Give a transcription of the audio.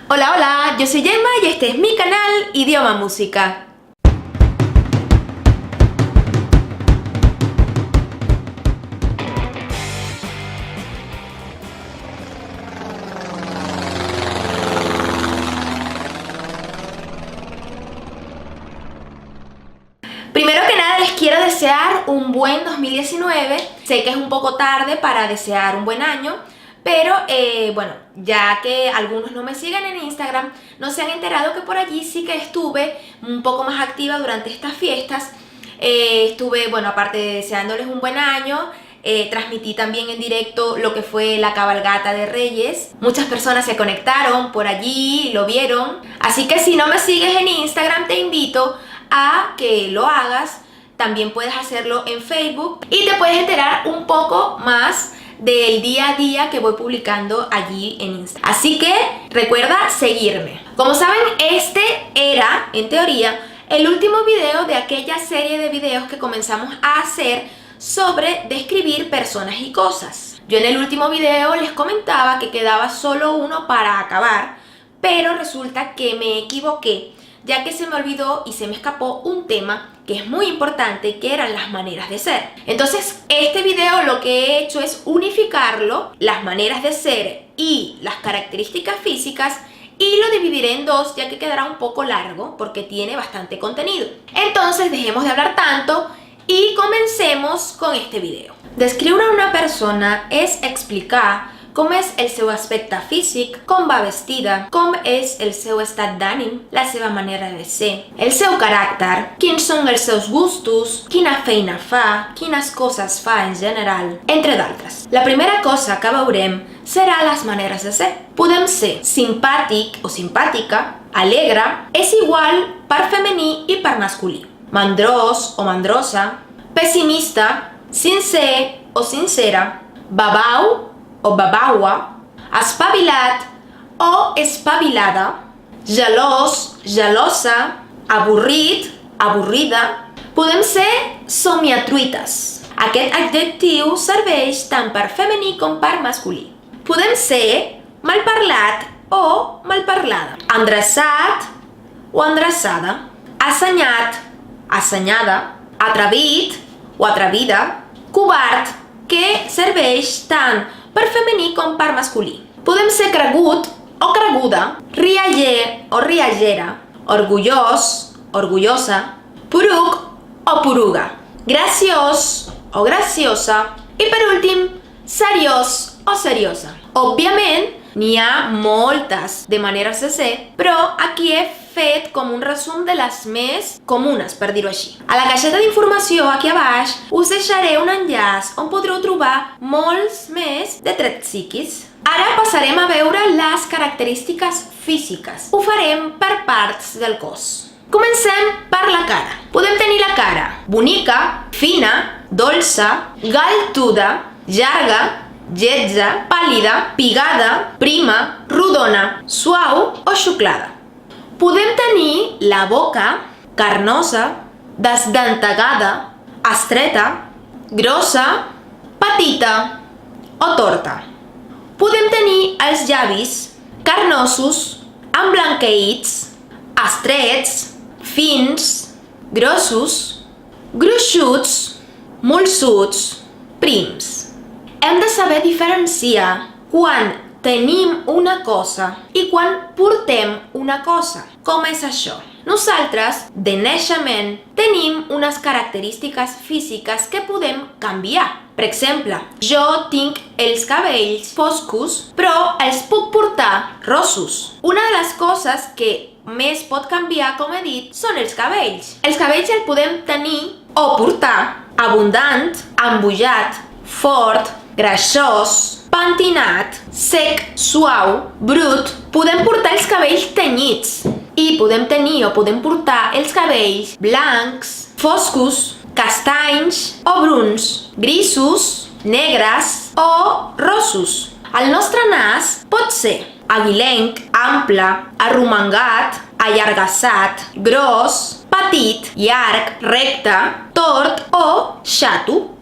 Hola, hola, yo soy Gemma y este es mi canal Idioma Música. Primero que nada les quiero desear un buen 2019. Sé que es un poco tarde para desear un buen año, pero bueno, ya que algunos no me siguen en Instagram, no se han enterado que por allí sí que estuve un poco más activa durante estas fiestas. Estuve, bueno, aparte de deseándoles un buen año, transmití también en directo lo que fue la cabalgata de Reyes. Muchas personas se conectaron por allí, lo vieron. Así que si no me sigues en Instagram, te invito a que lo hagas. También puedes hacerlo en Facebook y te puedes enterar un poco más del día a día que voy publicando allí en Instagram. Así que recuerda seguirme. Como saben, este era, en teoría, el último video de aquella serie de videos que comenzamos a hacer sobre describir personas y cosas. Yo en el último video les comentaba que quedaba solo uno para acabar, pero resulta que me equivoqué, ya que se me olvidó y se me escapó un tema que es muy importante, que eran las maneras de ser. Entonces, este video lo que he hecho es unificarlo, las maneras de ser y las características físicas, y lo dividiré en dos, ya que quedará un poco largo porque tiene bastante contenido. Entonces, dejemos de hablar tanto y comencemos con este video. Descriure una persona és explicar com és el seu aspecte físic, com va vestida, com és el seu estat d'ànim, la seva manera de ser, el seu caràcter, quins són els seus gustos, quina feina fa, quines coses fa en general, entre d'altres. La primera cosa que veurem serà les maneres de ser. Podem ser simpàtic o simpàtica, alegre, és igual per femení i per masculí, mandrós o mandrosa, pessimista, sincer o sincera, babau o babaua, espavilat o espavilada, gelós, gelosa, avorrit, avorrida. Podem ser somiatruites. Aquest adjectiu serveix tant per femení com per masculí. Podem ser malparlat o malparlada, endreçat o endreçada, assenyat, assenyada, atrevit o atrevida, covard, que serveix tant per femení com per masculí. Podem ser cregut o creguda, rialler o riallera, orgullós, orgullosa, poruc o poruga, graciós o graciosa i per últim, seriós o seriosa. Òbviament, n'hi ha moltes de maneres de ser, però aquí he fet com un resum de les més comunes, per dir-ho així. A la caixeta d'informació, aquí a baix, us deixaré un enllaç on podreu trobar molts més de trets psíquics. Ara passarem a veure les característiques físiques. Ho farem per parts del cos. Comencem per la cara. Podem tenir la cara bonica, fina, dolça, galtuda, llarga, lletja, pàl·lida, pigada, prima, rodona, suau o xuclada. Podem tenir la boca carnosa, desdentegada, estreta, grossa, petita o torta. Podem tenir els llavis carnosos, emblanqueïts, estrets, fins, grossos, gruixuts, molsuts, prims. Hem de saber diferenciar quan tenim una cosa i quan portem una cosa. Com és això? Nosaltres, de naixement, tenim unes característiques físiques que podem canviar. Per exemple, jo tinc els cabells foscos, però els puc portar rossos. Una de les coses que més pot canviar, com he dit, són els cabells. Els cabells els podem tenir o portar abundant, embullat, fort, greixós, pentinat, sec, suau, brut. Podem portar els cabells tenyits i podem tenir o podem portar els cabells blancs, foscos, castanys o bruns, grisos, negres o rossos. El nostre nas pot ser aguilenc, ample, arromangat, allargassat, gros, petit, llarg, recte, tort o xato.